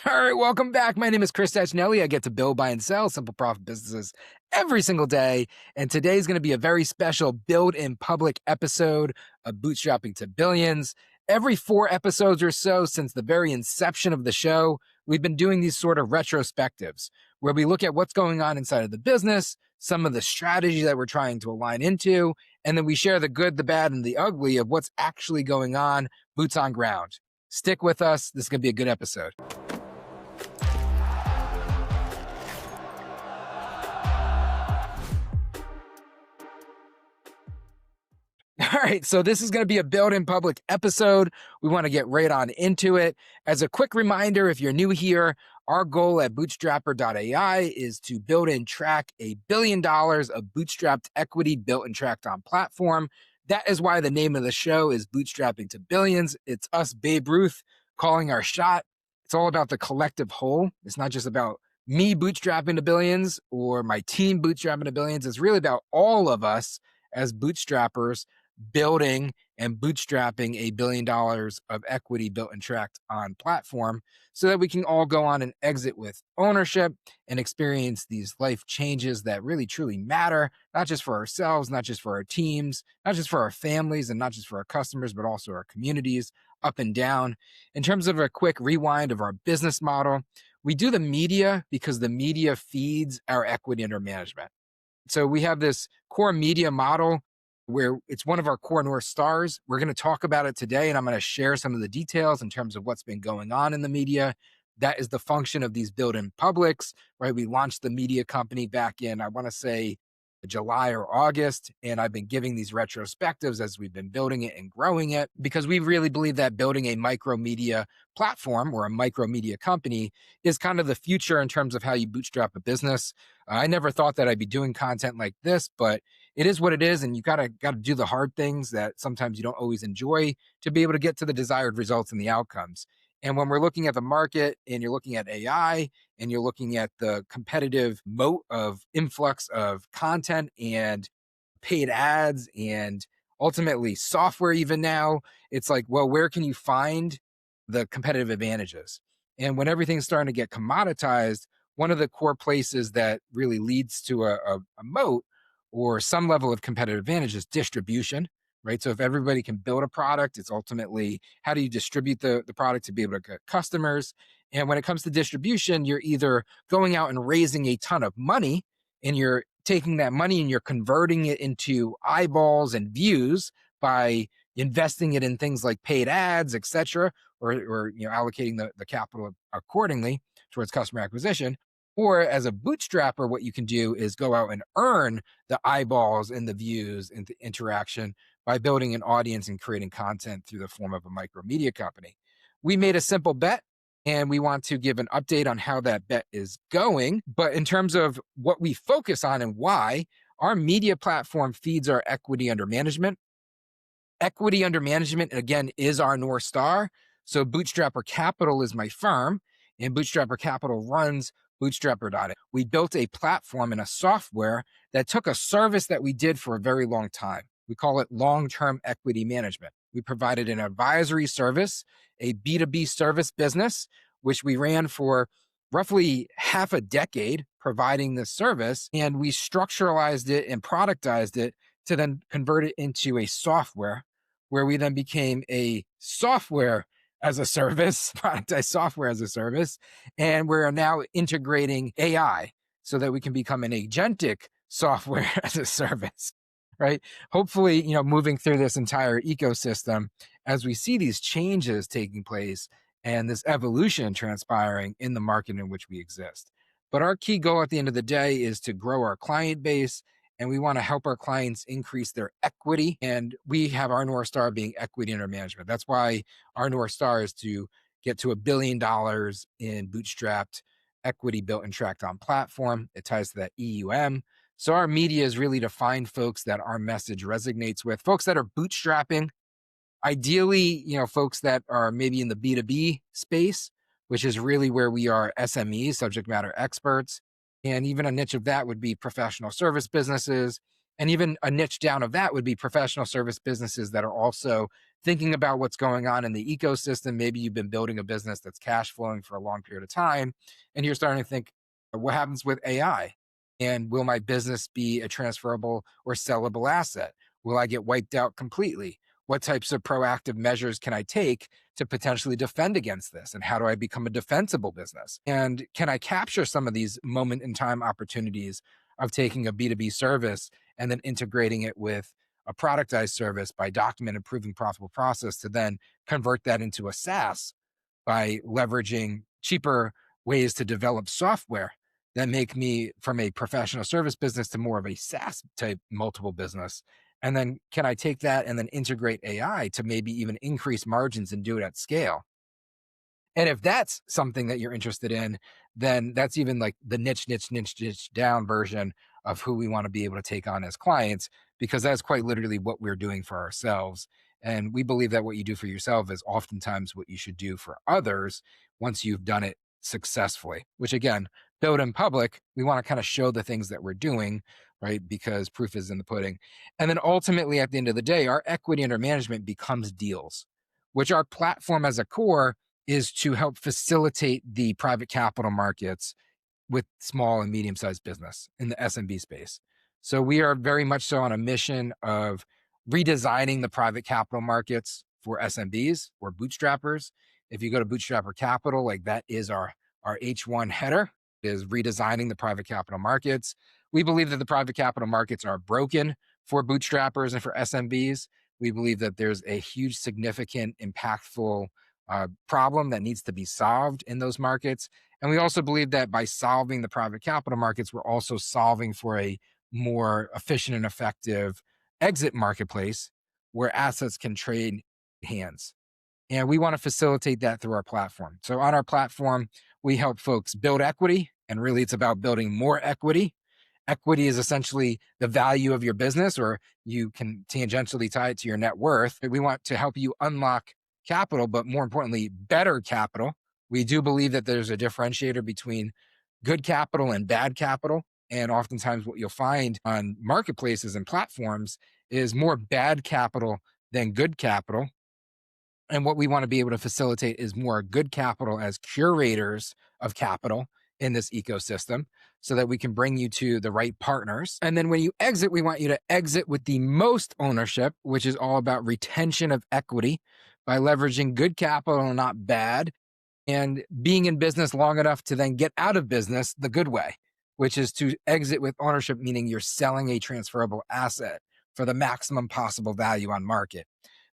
All right, welcome back. My name is Chris Tachinelli. I get to build, buy, and sell simple profit businesses every single day. And today's going to be a very special build in public episode of Bootstrapping to Billions. Every 4 episodes or so since the very inception of the show, we've been doing these sort of retrospectives where we look at what's going on inside of the business, some of the strategy that we're trying to align into, and then we share the good, the bad, and the ugly of what's actually going on, boots on ground. Stick with us. This is going to be a good episode. All right, so this is going to be a build in public episode. We want to get right on into it. As a quick reminder, if you're new here, our goal at bootstrapper.ai is to build and track $1 billion of bootstrapped equity built and tracked on platform. That is why the name of the show is Bootstrapping to Billions. It's us, Babe Ruth, calling our shot. It's all about the collective whole. It's not just about me bootstrapping to billions or my team bootstrapping to billions. It's really about all of us as bootstrappers building and bootstrapping $1 billion of equity built and tracked on platform so that we can all go on and exit with ownership and experience these life changes that really truly matter, not just for ourselves, not just for our teams, not just for our families, and not just for our customers, but also our communities up and down. In terms of a quick rewind of our business model, we do the media because the media feeds our equity under management. So we have this core media model where it's one of our core North Stars. We're going to talk about it today, and I'm going to share some of the details in terms of what's been going on in the media. That is the function of these build-in publics, right? We launched the media company back in, I want to say, July or August, and I've been giving these retrospectives as we've been building it and growing it because we really believe that building a micro media platform or a micro media company is kind of the future in terms of how you bootstrap a business. I never thought that I'd be doing content like this, but it is what it is, and you gotta do the hard things that sometimes you don't always enjoy to be able to get to the desired results and the outcomes. And when we're looking at the market and you're looking at AI and you're looking at the competitive moat of influx of content and paid ads and ultimately software even now, it's like, well, where can you find the competitive advantages? And when everything's starting to get commoditized, one of the core places that really leads to a moat or some level of competitive advantage is distribution, right? So if everybody can build a product, it's ultimately how do you distribute the product to be able to get customers? And when it comes to distribution, you're either going out and raising a ton of money and you're taking that money and you're converting it into eyeballs and views by investing it in things like paid ads, et cetera, or allocating the capital accordingly towards customer acquisition. Or as a bootstrapper, what you can do is go out and earn the eyeballs and the views and the interaction by building an audience and creating content through the form of a micro media company. We made a simple bet and we want to give an update on how that bet is going. But in terms of what we focus on and why, our media platform feeds our equity under management. Equity under management, again, is our North Star. So Bootstrapper Capital is my firm, and Bootstrapper Capital runs Bootstrapper.ai. We built a platform and a software that took a service that we did for a very long time. We call it long-term equity management. We provided an advisory service, a B2B service business, which we ran for roughly half a decade providing this service. And we structuralized it and productized it to then convert it into a software where we then became a software as a service, productized software as a service. And we're now integrating AI so that we can become an agentic software as a service, right? Hopefully, moving through this entire ecosystem as we see these changes taking place and this evolution transpiring in the market in which we exist. But our key goal at the end of the day is to grow our client base, and we want to help our clients increase their equity. And we have our North Star being equity under management. That's why our North Star is to get to $1 billion in bootstrapped equity built and tracked on platform. It ties to that EUM. So our media is really to find folks that our message resonates with, folks that are bootstrapping, ideally, folks that are maybe in the B2B space, which is really where we are SMEs, subject matter experts. And even a niche of that would be professional service businesses. And even a niche down of that would be professional service businesses that are also thinking about what's going on in the ecosystem. Maybe you've been building a business that's cash flowing for a long period of time, and you're starting to think, what happens with AI? And will my business be a transferable or sellable asset? Will I get wiped out completely? What types of proactive measures can I take to potentially defend against this? And how do I become a defensible business? And can I capture some of these moment in time opportunities of taking a B2B service and then integrating it with a productized service by documented proven profitable process to then convert that into a SaaS by leveraging cheaper ways to develop software that make me from a professional service business to more of a SaaS type multiple business. And then can I take that and then integrate AI to maybe even increase margins and do it at scale? And if that's something that you're interested in, then that's even like the niche down version of who we want to be able to take on as clients, because that's quite literally what we're doing for ourselves. And we believe that what you do for yourself is oftentimes what you should do for others once you've done it successfully, which again, build in public, we want to kind of show the things that we're doing, right? Because proof is in the pudding. And then ultimately, at the end of the day, our equity under management becomes deals, which our platform as a core is to help facilitate the private capital markets with small and medium sized business in the SMB space. So we are very much so on a mission of redesigning the private capital markets for SMBs or bootstrappers. If you go to Bootstrapper Capital, like that is our H1 header, is redesigning the private capital markets. We believe that the private capital markets are broken for bootstrappers and for SMBs. We believe that there's a huge, significant, impactful problem that needs to be solved in those markets. And we also believe that by solving the private capital markets, we're also solving for a more efficient and effective exit marketplace where assets can trade hands. And we want to facilitate that through our platform. So on our platform, we help folks build equity, and really it's about building more equity. Equity is essentially the value of your business, or you can tangentially tie it to your net worth. We want to help you unlock capital, but more importantly, better capital. We do believe that there's a differentiator between good capital and bad capital. And oftentimes, what you'll find on marketplaces and platforms is more bad capital than good capital. And what we want to be able to facilitate is more good capital as curators of capital in this ecosystem so that we can bring you to the right partners. And then when you exit, we want you to exit with the most ownership, which is all about retention of equity by leveraging good capital and not bad, and being in business long enough to then get out of business the good way, which is to exit with ownership, meaning you're selling a transferable asset for the maximum possible value on market.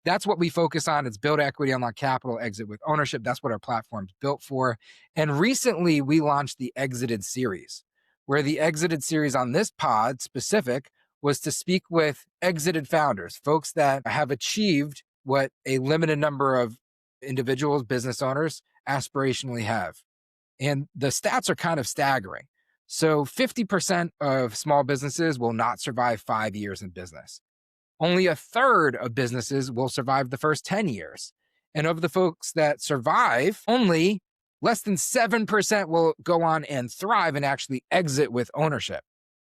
That's what we focus on. It's build equity, unlock capital, exit with ownership. That's what our platform's built for. And recently we launched the Exited series, where the Exited series on this pod specific was to speak with exited founders, folks that have achieved what a limited number of individuals, business owners aspirationally have. And the stats are kind of staggering. So 50% of small businesses will not survive 5 years in business. Only a third of businesses will survive the first 10 years. And of the folks that survive, only less than 7% will go on and thrive and actually exit with ownership.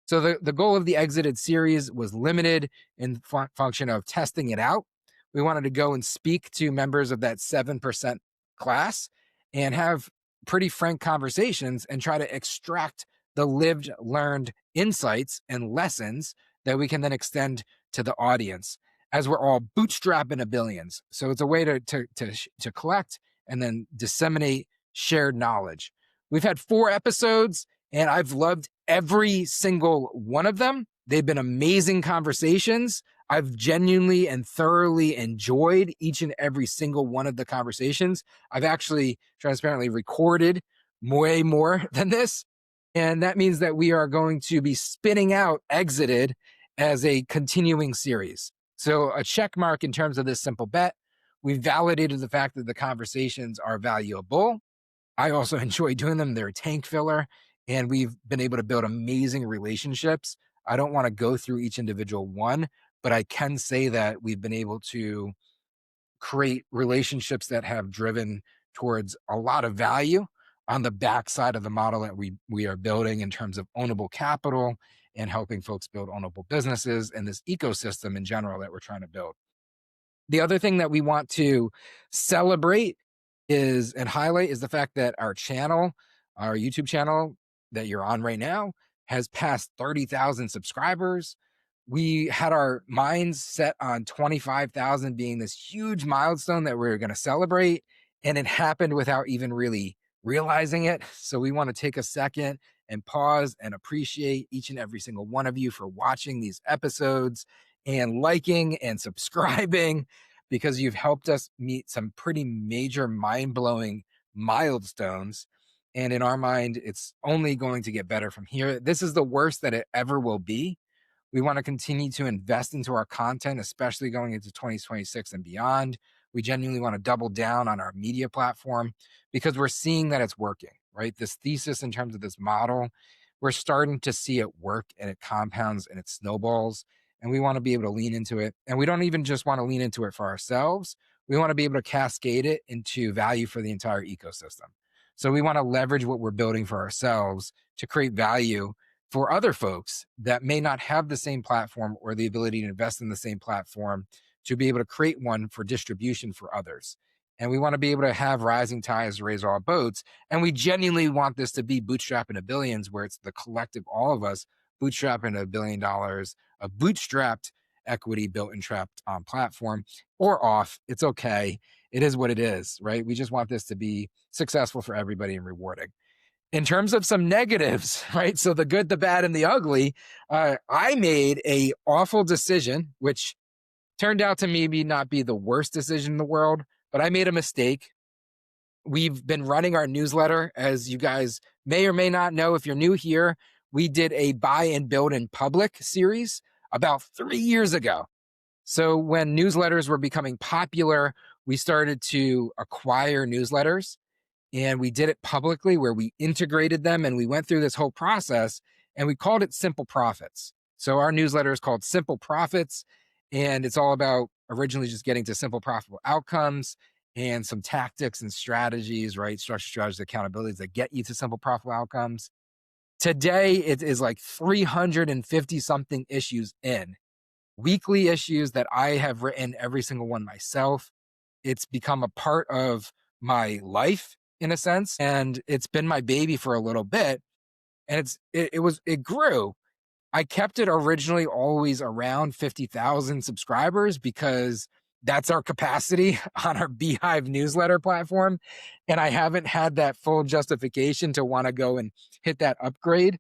So the goal of the Exited series was limited in function of testing it out. We wanted to go and speak to members of that 7% class and have pretty frank conversations and try to extract the lived, learned insights and lessons that we can then extend to the audience, as we're all bootstrapping a billions. So it's a way to collect and then disseminate shared knowledge. We've had 4 episodes and I've loved every single one of them. They've been amazing conversations. I've genuinely and thoroughly enjoyed each and every single one of the conversations. I've actually transparently recorded way more than this. And that means that we are going to be spinning out Exited as a continuing series. So a check mark in terms of this simple bet. We've validated the fact that the conversations are valuable. I also enjoy doing them. They're a tank filler, and we've been able to build amazing relationships. I don't want to go through each individual one, but I can say that we've been able to create relationships that have driven towards a lot of value on the backside of the model that we are building in terms of ownable capital and helping folks build ownable businesses and this ecosystem in general that we're trying to build. The other thing that we want to celebrate is and highlight is the fact that our channel, our YouTube channel that you're on right now, has passed 30,000 subscribers. We had our minds set on 25,000 being this huge milestone that we are going to celebrate, and it happened without even really realizing it. So we want to take a second and pause and appreciate each and every single one of you for watching these episodes and liking and subscribing, because you've helped us meet some pretty major mind-blowing milestones. And in our mind, it's only going to get better from here. This is the worst that it ever will be. We want to continue to invest into our content, especially going into 2026 and beyond. We genuinely want to double down on our media platform because we're seeing that it's working, right? This thesis in terms of this model, we're starting to see it work, and it compounds and it snowballs. And we want to be able to lean into it. And we don't even just want to lean into it for ourselves. We want to be able to cascade it into value for the entire ecosystem. So we want to leverage what we're building for ourselves to create value for other folks that may not have the same platform or the ability to invest in the same platform, to be able to create one for distribution for others. And we want to be able to have rising tides raise all boats. And we genuinely want this to be bootstrapping to billions, where it's the collective, all of us bootstrapping $1 billion of bootstrapped equity built and trapped on platform or off. It's okay. It is what it is, right? We just want this to be successful for everybody and rewarding. In terms of some negatives, right? So the good, the bad, and the ugly, I made a awful decision, which turned out to maybe not be the worst decision in the world, but I made a mistake. We've been running our newsletter, as you guys may or may not know. If you're new here, we did a buy and build in public series about 3 years ago. So when newsletters were becoming popular, we started to acquire newsletters, and we did it publicly, where we integrated them, and we went through this whole process, and we called it Simple Profits. So our newsletter is called Simple Profits, and it's all about originally just getting to simple profitable outcomes and some tactics and strategies, right? Structure, strategies, accountabilities that get you to simple profitable outcomes. Today, it is like 350 something issues in, weekly issues that I have written every single one myself. It's become a part of my life in a sense, and it's been my baby for a little bit, and it grew. I kept it originally always around 50,000 subscribers because that's our capacity on our Beehive newsletter platform, and I haven't had that full justification to want to go and hit that upgrade.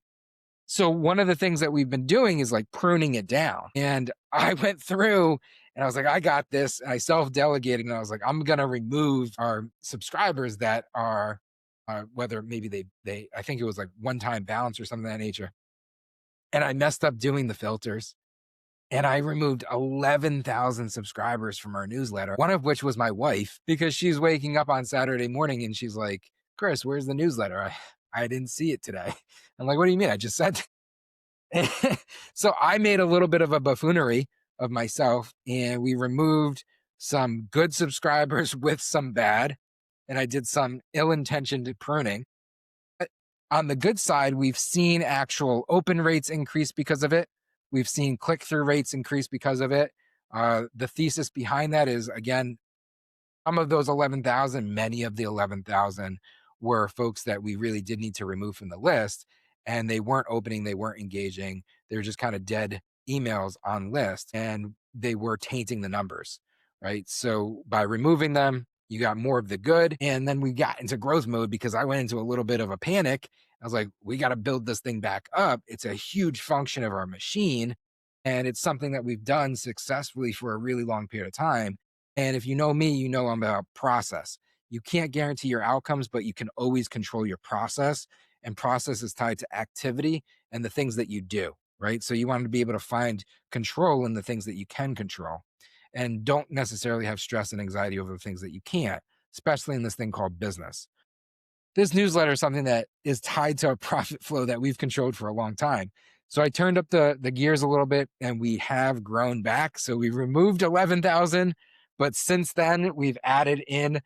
So one of the things that we've been doing is like pruning it down. And I went through and I was like, I got this. And I self-delegated, and I was like, I'm going to remove our subscribers that are, whether maybe I think it was like one-time balance or something of that nature. And I messed up doing the filters, and I removed 11,000 subscribers from our newsletter, one of which was my wife, because she's waking up on Saturday morning and she's like, Chris, where's the newsletter? I didn't see it today. I'm like, what do you mean? I just said. So I made a little bit of a buffoonery of myself, and we removed some good subscribers with some bad, and I did some ill-intentioned pruning. But on the good side, we've seen actual open rates increase because of it. We've seen click-through rates increase because of it. The thesis behind that is, again, some of those 11,000, many of the 11,000 were folks that we really did need to remove from the list, and they weren't opening, they weren't engaging. They were just kind of dead emails on list, and they were tainting the numbers, right? So by removing them, you got more of the good. And then we got into growth mode because I went into a little bit of a panic. I was like, we got to build this thing back up. It's a huge function of our machine, and it's something that we've done successfully for a really long period of time. And if you know me, you know I'm about process. You can't guarantee your outcomes, but you can always control your process. And process is tied to activity and the things that you do, right? So you want to be able to find control in the things that you can control, and don't necessarily have stress and anxiety over the things that you can't, especially in this thing called business. This newsletter is something that is tied to a profit flow that we've controlled for a long time. So I turned up the gears a little bit, and we have grown back. So we removed 11,000, but since then we've added in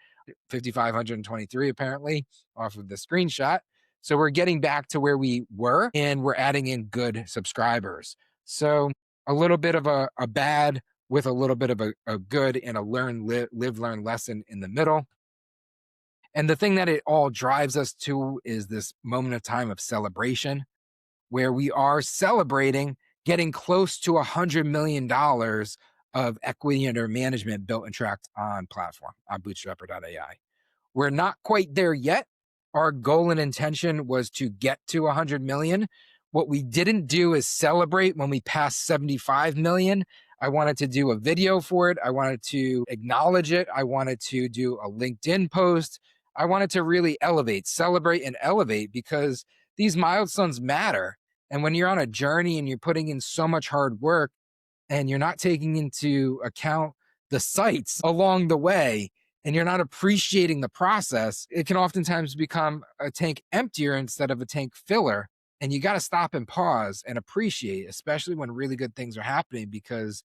5,523 apparently off of the screenshot. So we're getting back to where we were, and we're adding in good subscribers. So a little bit of a bad with a little bit of a good and a live, learn lesson in the middle. And the thing that it all drives us to is this moment of time of celebration where we are celebrating getting close to $100 million of equity under management built and tracked on platform on bootstrapper.ai. We're not quite there yet. Our goal and intention was to get to 100 million. What we didn't do is celebrate when we passed 75 million. I wanted to do a video for it. I wanted to acknowledge it. I wanted to do a LinkedIn post. I wanted to really elevate, celebrate, and elevate because these milestones matter. And when you're on a journey and you're putting in so much hard work and you're not taking into account the sights along the way, and you're not appreciating the process, it can oftentimes become a tank emptier instead of a tank filler. And you got to stop and pause and appreciate, especially when really good things are happening, because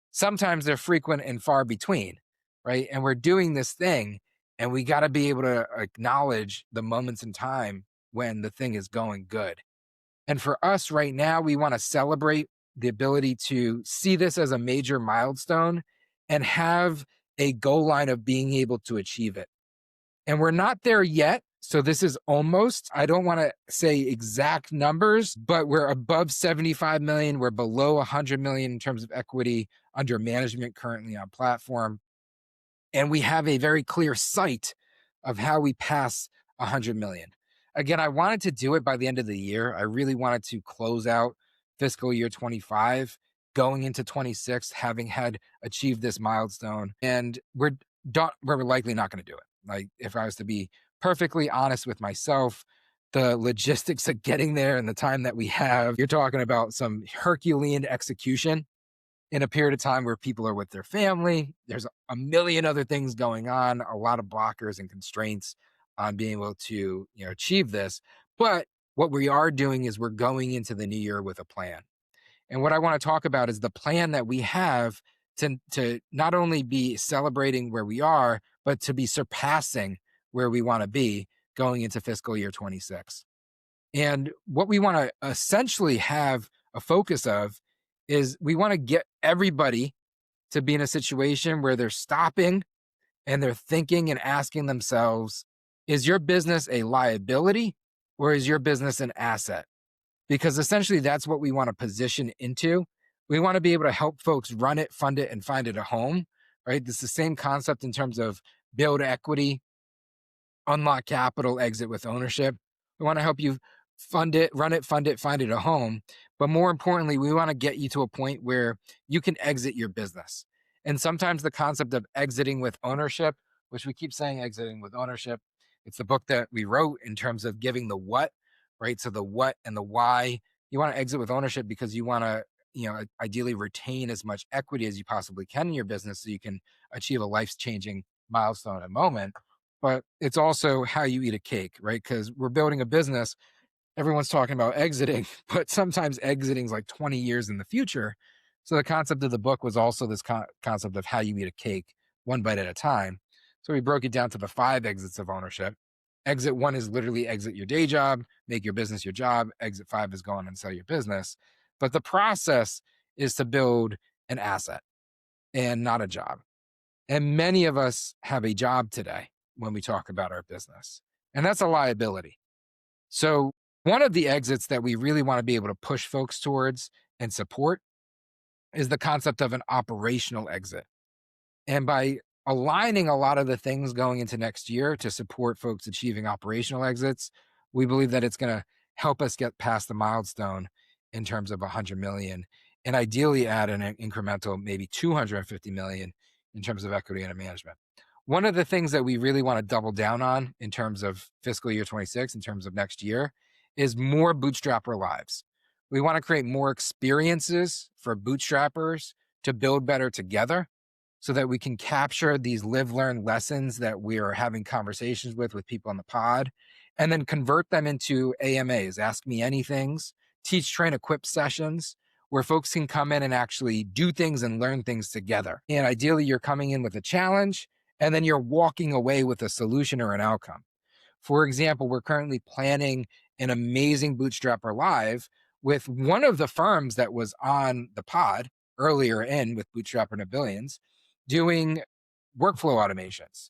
sometimes they're frequent and far between, right? And we're doing this thing, and we got to be able to acknowledge the moments in time when the thing is going good. And for us right now, we want to celebrate the ability to see this as a major milestone and have a goal line of being able to achieve it. And we're not there yet. So this is almost, I don't want to say exact numbers, but we're above 75 million. We're below 100 million in terms of equity under management currently on platform. And we have a very clear sight of how we pass 100 million. Again, I wanted to do it by the end of the year. I really wanted to close out fiscal year 25, going into 26, having had achieved this milestone. And we're likely not going to do it. Like, if I was to be perfectly honest with myself, the logistics of getting there and the time that we have, you're talking about some Herculean execution in a period of time where people are with their family. There's a million other things going on, a lot of blockers and constraints on being able to, achieve this. But what we are doing is we're going into the new year with a plan. And what I want to talk about is the plan that we have to not only be celebrating where we are, but to be surpassing where we want to be going into fiscal year 26. And what we want to essentially have a focus of is we want to get everybody to be in a situation where they're stopping and they're thinking and asking themselves, is your business a liability or is your business an asset? Because essentially that's what we want to position into. We want to be able to help folks run it, fund it, and find it a home, right? This is the same concept in terms of build equity, unlock capital, exit with ownership. We want to help you fund it, run it, fund it, find it a home. But more importantly, we want to get you to a point where you can exit your business. And sometimes the concept of exiting with ownership, which we keep saying exiting with ownership, it's the book that we wrote in terms of giving the what, right? So the what and the why. You want to exit with ownership because you want to, ideally retain as much equity as you possibly can in your business so you can achieve a life-changing milestone and moment. But it's also how you eat a cake, right? Because we're building a business. Everyone's talking about exiting, but sometimes exiting is like 20 years in the future. So the concept of the book was also this concept of how you eat a cake, one bite at a time. So we broke it down to the 5 exits of ownership. Exit 1 is literally exit your day job, make your business your job. Exit 5 is go on and sell your business. But the process is to build an asset and not a job. And many of us have a job today when we talk about our business, and that's a liability. So one of the exits that we really want to be able to push folks towards and support is the concept of an operational exit. And by aligning a lot of the things going into next year to support folks achieving operational exits, we believe that it's going to help us get past the milestone in terms of 100 million and ideally add an incremental maybe 250 million in terms of equity under management. One of the things that we really want to double down on in terms of fiscal year 26, in terms of next year, is more bootstrapper lives. We want to create more experiences for bootstrappers to build better together so that we can capture these live, learn lessons that we are having conversations with people on the pod, and then convert them into AMAs, Ask Me Anythings, Teach, Train, Equip sessions, where folks can come in and actually do things and learn things together. And ideally, you're coming in with a challenge, and then you're walking away with a solution or an outcome. For example, we're currently planning an amazing Bootstrapper Live with one of the firms that was on the pod earlier in with Bootstrapper and Billions, doing workflow automations.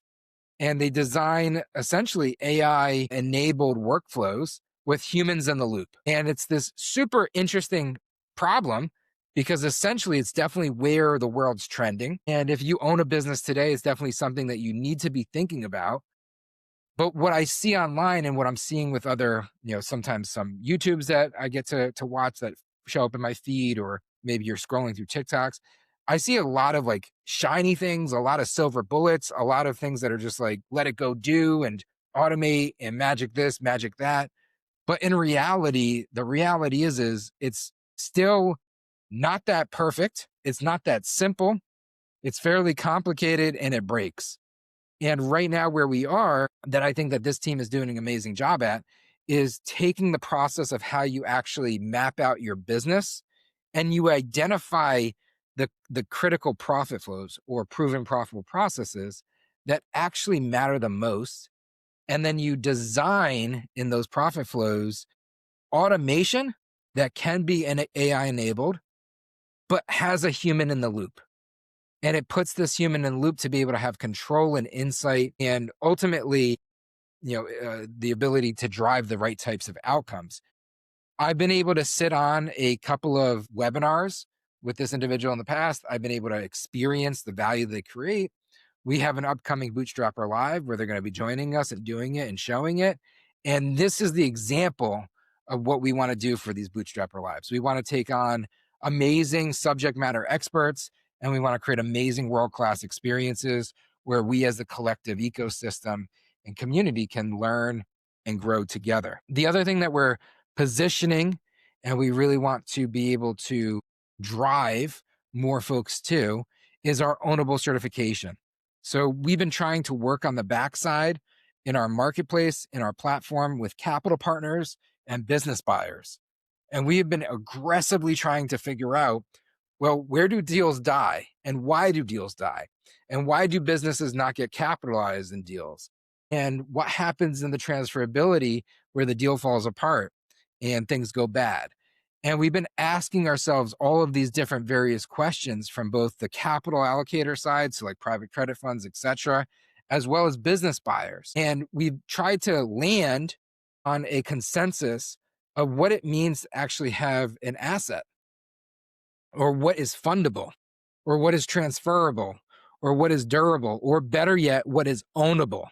And they design essentially AI enabled workflows with humans in the loop. And it's this super interesting problem because essentially it's definitely where the world's trending. And if you own a business today, it's definitely something that you need to be thinking about. But what I see online and what I'm seeing with other, sometimes some YouTubes that I get to watch that show up in my feed, or maybe you're scrolling through TikToks, I see a lot of like shiny things, a lot of silver bullets, a lot of things that are just like, let it go do and automate and magic this, magic that. But in reality, the reality is it's still not that perfect. It's not that simple. It's fairly complicated and it breaks. And right now, where we are, that I think that this team is doing an amazing job at, is taking the process of how you actually map out your business and you identify the critical profit flows or proven profitable processes that actually matter the most. And then you design in those profit flows automation that can be an AI enabled, but has a human in the loop. And it puts this human in the loop to be able to have control and insight and ultimately, the ability to drive the right types of outcomes. I've been able to sit on a couple of webinars with this individual in the past. I've been able to experience the value they create. We have an upcoming Bootstrapper Live where they're going to be joining us and doing it and showing it. And this is the example of what we want to do for these Bootstrapper Lives. We want to take on amazing subject matter experts, and we want to create amazing world-class experiences where we as a collective ecosystem and community can learn and grow together. The other thing that we're positioning, and we really want to be able to drive more folks to, is our Ownable Certification. So we've been trying to work on the backside in our marketplace, in our platform with capital partners and business buyers. And we have been aggressively trying to figure out, well, where do deals die and why do deals die? And why do businesses not get capitalized in deals? And what happens in the transferability where the deal falls apart and things go bad? And we've been asking ourselves all of these different various questions from both the capital allocator side, so like private credit funds, et cetera, as well as business buyers. And we've tried to land on a consensus of what it means to actually have an asset, or what is fundable, or what is transferable, or what is durable, or better yet, what is ownable.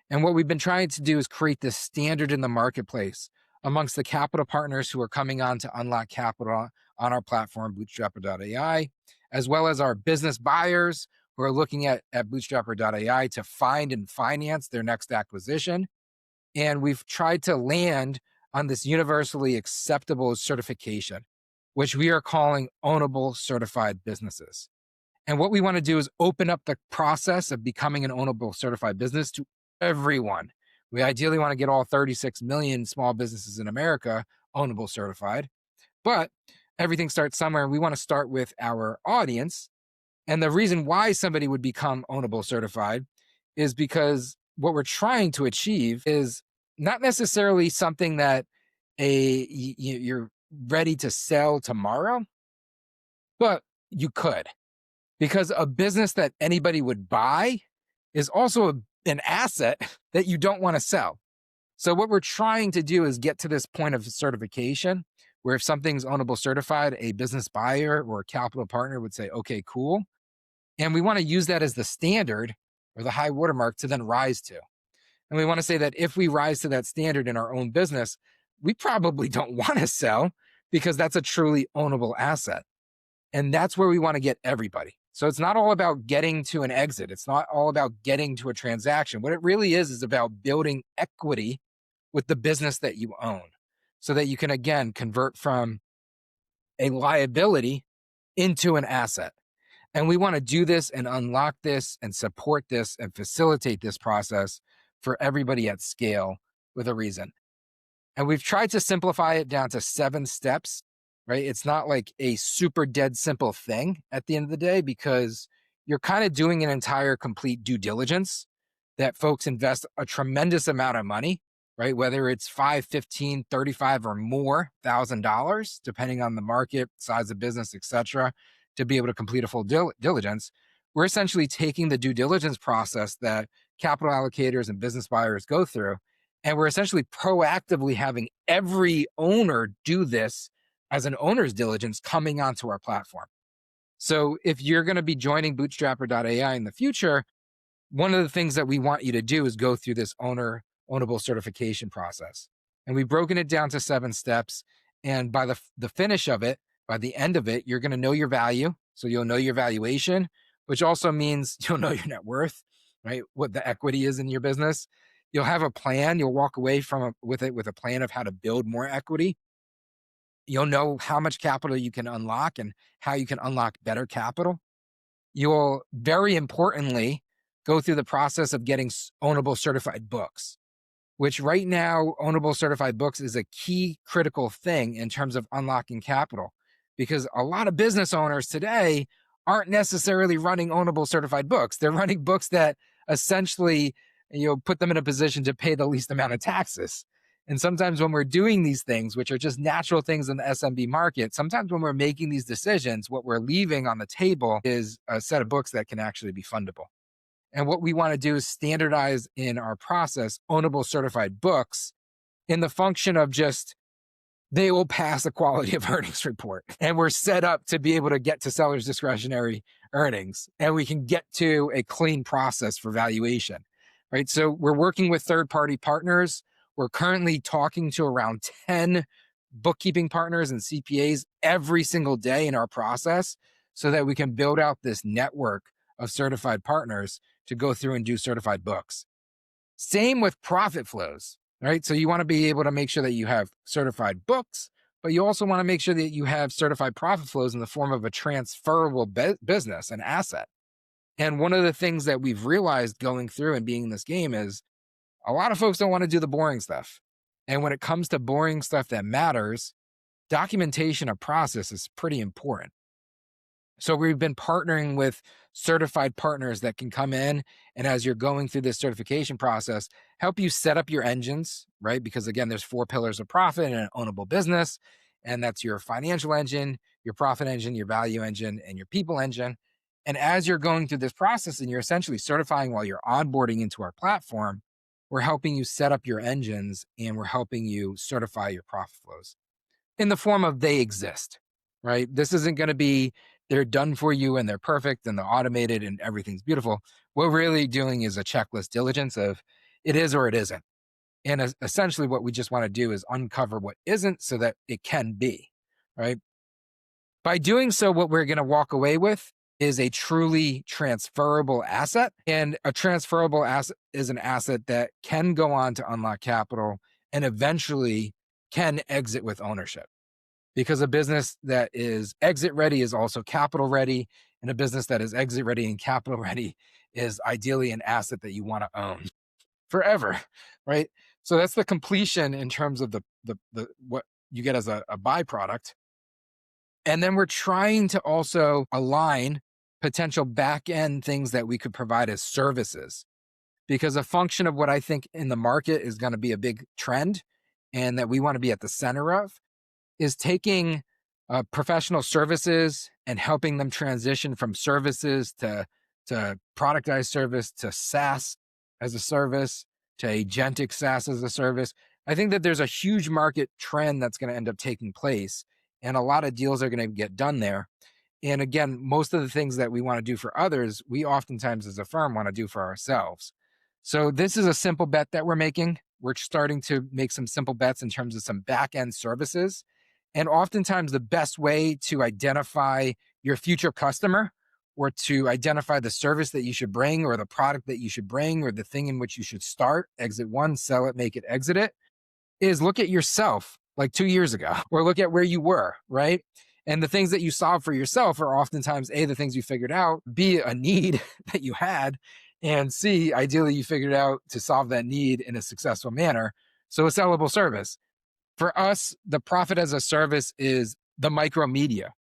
And what we've been trying to do is create this standard in the marketplace amongst the capital partners who are coming on to unlock capital on our platform, bootstrapper.ai, as well as our business buyers who are looking at bootstrapper.ai to find and finance their next acquisition. And we've tried to land on this universally acceptable certification, which we are calling Ownable Certified Businesses. And what we want to do is open up the process of becoming an Ownable Certified business to everyone. We ideally want to get all 36 million small businesses in America Ownable Certified, but everything starts somewhere. We want to start with our audience. And the reason why somebody would become Ownable Certified is because what we're trying to achieve is not necessarily something that you're ready to sell tomorrow, but you could, because a business that anybody would buy is also an asset that you don't want to sell. So what we're trying to do is get to this point of certification where if something's Ownable Certified, a business buyer or a capital partner would say, okay, cool. And we want to use that as the standard or the high watermark to then rise to. And we want to say that if we rise to that standard in our own business, we probably don't want to sell because that's a truly ownable asset. And that's where we want to get everybody. So it's not all about getting to an exit. It's not all about getting to a transaction. What it really is about building equity with the business that you own so that you can, again, convert from a liability into an asset. And we want to do this and unlock this and support this and facilitate this process for everybody at scale with a reason. And we've tried to simplify it down to 7 steps, right? It's not like a super dead simple thing at the end of the day, because you're kind of doing an entire complete due diligence that folks invest a tremendous amount of money, right? Whether it's 5, 15, 35 or more $1,000, depending on the market, size of business, et cetera, to be able to complete a full diligence, we're essentially taking the due diligence process that capital allocators and business buyers go through, and we're essentially proactively having every owner do this as an owner's diligence coming onto our platform. So if you're going to be joining bootstrapper.ai in the future, one of the things that we want you to do is go through this ownable certification process. And we've broken it down to 7 steps. And by the finish of it, by the end of it, you're going to know your value. So you'll know your valuation, which also means you'll know your net worth, right? What the equity is in your business. You'll have a plan. You'll walk away with a plan of how to build more equity. You'll know how much capital you can unlock and how you can unlock better capital. You'll, very importantly, go through the process of getting ownable certified books, which right now, ownable certified books is a key critical thing in terms of unlocking capital, because a lot of business owners today aren't necessarily running ownable certified books. They're running books that essentially, put them in a position to pay the least amount of taxes. And sometimes when we're doing these things, which are just natural things in the SMB market, sometimes when we're making these decisions, what we're leaving on the table is a set of books that can actually be fundable. And what we want to do is standardize in our process ownable certified books in the function of just, they will pass a quality of earnings report. And we're set up to be able to get to seller's discretionary earnings. And we can get to a clean process for valuation, right? So we're working with third-party partners. We're currently talking to around 10 bookkeeping partners and CPAs every single day in our process so that we can build out this network of certified partners to go through and do certified books. Same with profit flows, right? So you want to be able to make sure that you have certified books, but you also want to make sure that you have certified profit flows in the form of a transferable business, an asset. And one of the things that we've realized going through and being in this game is a lot of folks don't want to do the boring stuff. And when it comes to boring stuff that matters, documentation of process is pretty important. So we've been partnering with certified partners that can come in and, as you're going through this certification process, help you set up your engines, right? Because again, there's 4 pillars of profit in an ownable business. And that's your financial engine, your profit engine, your value engine, and your people engine. And as you're going through this process and you're essentially certifying while you're onboarding into our platform, we're helping you set up your engines and we're helping you certify your profit flows in the form of they exist, right? This isn't going to be they're done for you and they're perfect and they're automated and everything's beautiful. What we're really doing is a checklist diligence of it is or it isn't. And essentially what we just want to do is uncover what isn't so that it can be, right? By doing so, what we're going to walk away with is a truly transferable asset. And a transferable asset is an asset that can go on to unlock capital and eventually can exit with ownership. Because a business that is exit ready is also capital ready. And a business that is exit ready and capital ready is ideally an asset that you want to own forever, right? So that's the completion in terms of the what you get as a byproduct. And then we're trying to also align potential back-end things that we could provide as services, because a function of what I think in the market is going to be a big trend and that we want to be at the center of is taking professional services and helping them transition from services to productized service, to SaaS as a service, to agentic SaaS as a service. I think that there's a huge market trend that's going to end up taking place, and a lot of deals are going to get done there. And again, most of the things that we want to do for others, we oftentimes as a firm want to do for ourselves. So this is a simple bet that we're making. We're starting to make some simple bets in terms of some back-end services. And oftentimes the best way to identify your future customer or to identify the service that you should bring or the product that you should bring or the thing in which you should start, exit one, sell it, make it, exit it, is look at yourself like 2 years ago or look at where you were, right? And the things that you solve for yourself are oftentimes A, the things you figured out, B, a need that you had, and C, ideally you figured out to solve that need in a successful manner. So a sellable service. For us, the profit as a service is the micro media.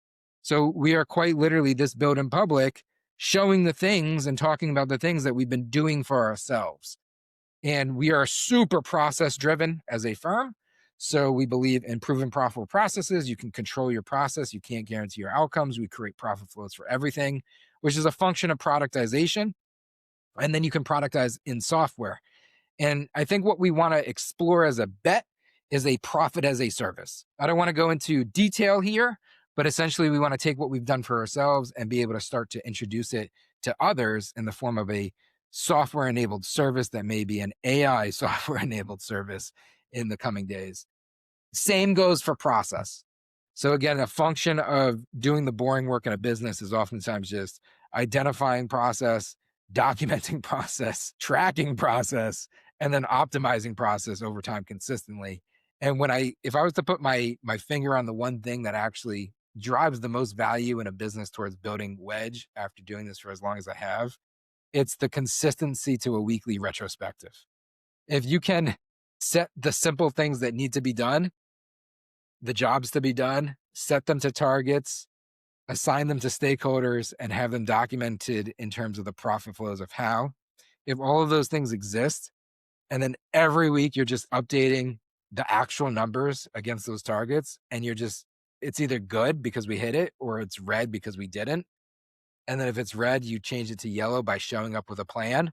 So we are quite literally this build in public, showing the things and talking about the things that we've been doing for ourselves. And we are super process driven as a firm. So we believe in proven profitable processes. You can control your process. You can't guarantee your outcomes. We create profit flows for everything, which is a function of productization. And then you can productize in software. And I think what we want to explore as a bet is a profit as a service. I don't want to go into detail here, but essentially we want to take what we've done for ourselves and be able to start to introduce it to others in the form of a software enabled service that may be an AI software enabled service in the coming days. Same goes for process. So again, a function of doing the boring work in a business is oftentimes just identifying process, documenting process, tracking process, and then optimizing process over time consistently. And if I was to put my finger on the one thing that actually drives the most value in a business towards building wedge after doing this for as long as I have, it's the consistency to a weekly retrospective. If you can set the simple things that need to be done, the jobs to be done, set them to targets, assign them to stakeholders, and have them documented in terms of the profit flows of how. If all of those things exist, and then every week you're just updating the actual numbers against those targets, and it's either good because we hit it or it's red because we didn't. And then if it's red, you change it to yellow by showing up with a plan.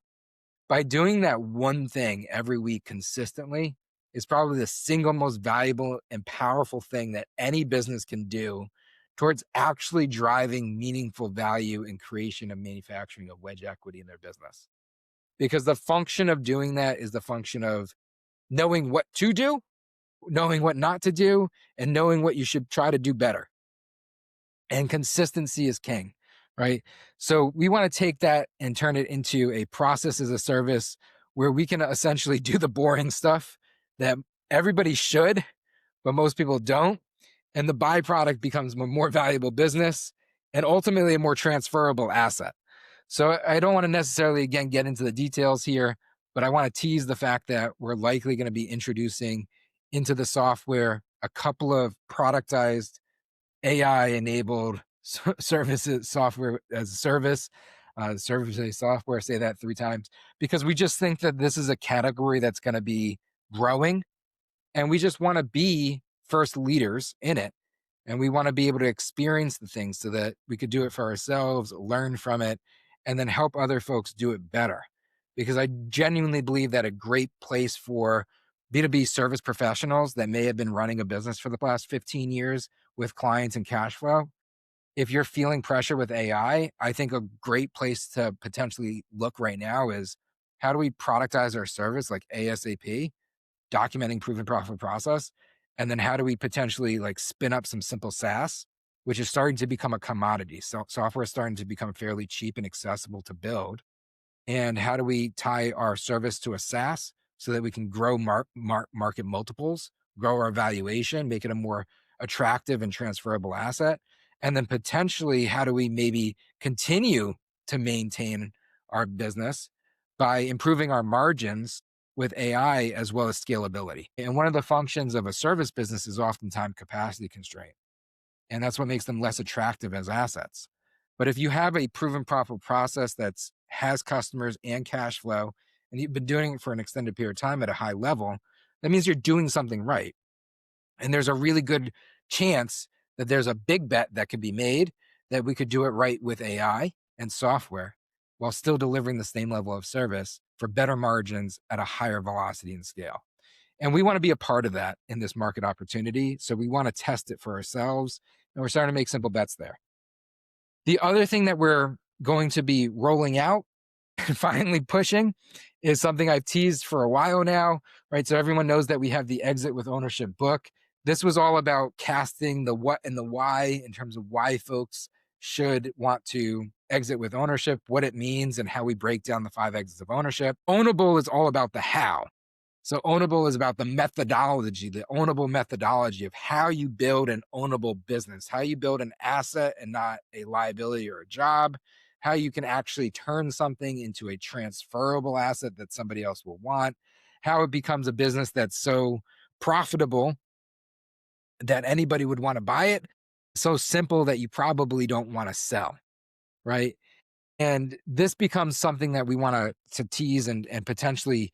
By doing that one thing every week consistently is probably the single most valuable and powerful thing that any business can do towards actually driving meaningful value and creation of manufacturing of wedge equity in their business. Because the function of doing that is the function of knowing what to do, knowing what not to do, and knowing what you should try to do better. And consistency is king, right? So we want to take that and turn it into a process as a service where we can essentially do the boring stuff that everybody should, but most people don't. And the byproduct becomes a more valuable business and ultimately a more transferable asset. So I don't want to necessarily, again, get into the details here, but I want to tease the fact that we're likely going to be introducing into the software a couple of productized AI-enabled services, software as a service, service as a software, say that 3 times, because we just think that this is a category that's going to be growing, and we just want to be first leaders in it. And we want to be able to experience the things so that we could do it for ourselves, learn from it, and then help other folks do it better. Because I genuinely believe that a great place for B2B service professionals that may have been running a business for the past 15 years with clients and cash flow, if you're feeling pressure with AI, I think a great place to potentially look right now is how do we productize our service like ASAP, documenting proven profit process, and then how do we potentially like spin up some simple SaaS, which is starting to become a commodity. So software is starting to become fairly cheap and accessible to build. And how do we tie our service to a SaaS so that we can grow market multiples, grow our valuation, make it a more attractive and transferable asset? And then potentially, how do we maybe continue to maintain our business by improving our margins with AI as well as scalability? And one of the functions of a service business is oftentimes capacity constraint. And that's what makes them less attractive as assets. But if you have a proven profitable process that has customers and cash flow, and you've been doing it for an extended period of time at a high level, that means you're doing something right. And there's a really good chance that there's a big bet that could be made that we could do it right with AI and software while still delivering the same level of service for better margins at a higher velocity and scale. And we want to be a part of that in this market opportunity. So we want to test it for ourselves. And we're starting to make simple bets there. The other thing that we're going to be rolling out and finally pushing is something I've teased for a while now, right? So everyone knows that we have the Exit with Ownership book. This was all about casting the what and the why in terms of why folks should want to exit with ownership, what it means, and how we break down the 5 exits of ownership. Ownable is all about the how. So ownable is about the methodology, the ownable methodology of how you build an ownable business, how you build an asset and not a liability or a job, how you can actually turn something into a transferable asset that somebody else will want, how it becomes a business that's so profitable that anybody would want to buy it, so simple that you probably don't want to sell, right? And this becomes something that we want to tease and potentially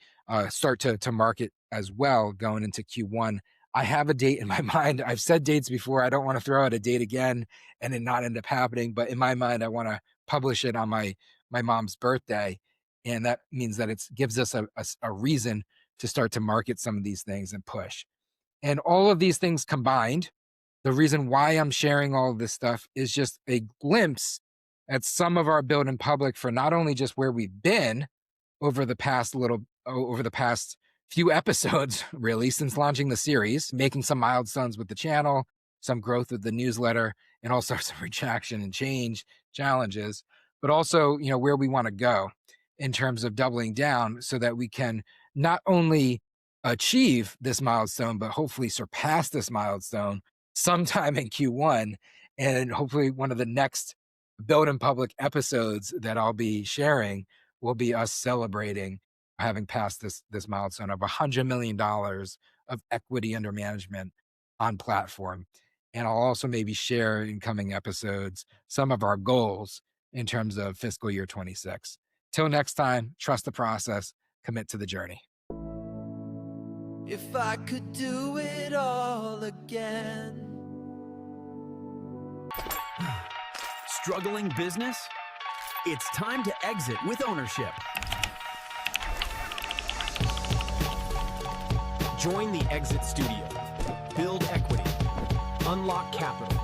start to market as well going into Q1. I have a date in my mind. I've said dates before. I don't want to throw out a date again and it not end up happening. But in my mind, I want to publish it on my mom's birthday. And that means that it gives us a reason to start to market some of these things and push. And all of these things combined, the reason why I'm sharing all of this stuff is just a glimpse at some of our build in public for not only just where we've been over the past few episodes, really, since launching the series, making some milestones with the channel, some growth with the newsletter, and all sorts of retraction and change challenges, but also, where we want to go in terms of doubling down so that we can not only achieve this milestone, but hopefully surpass this milestone sometime in Q1. And hopefully one of the next build in public episodes that I'll be sharing will be us celebrating having passed this milestone of $100 million of equity under management on platform. And I'll also maybe share in coming episodes some of our goals in terms of fiscal year 26. Till next time, trust the process, commit to the journey. If I could do it all again. Struggling business? It's time to exit with ownership. Join the Exit Studio. Build equity. Unlock capital.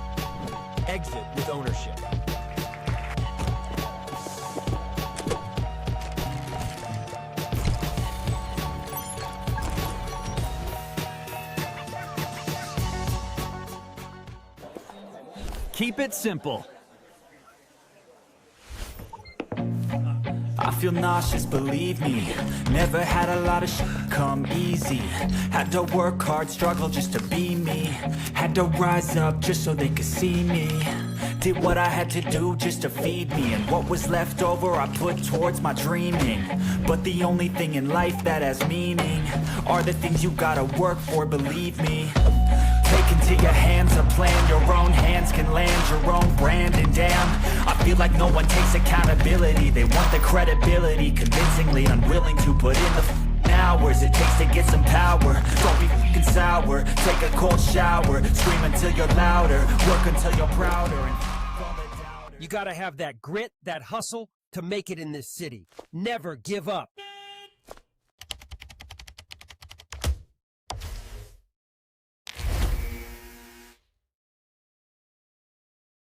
Exit with ownership. Keep it simple. I feel nauseous, believe me. Never had a lot of shit come easy. Had to work hard, struggle just to be me. Had to rise up just so they could see me. Did what I had to do just to feed me. And what was left over I put towards my dreaming. But the only thing in life that has meaning are the things you gotta work for, believe me. Take into your hands a plan, your own hands can land your own brand. And damn, I feel like no one takes accountability. They want the credibility, convincingly unwilling to put in the hours it takes to get some power. Don't be fucking sour, take a cold shower. Scream until you're louder, work until you're prouder. And you gotta have that grit, that hustle to make it in this city. Never give up.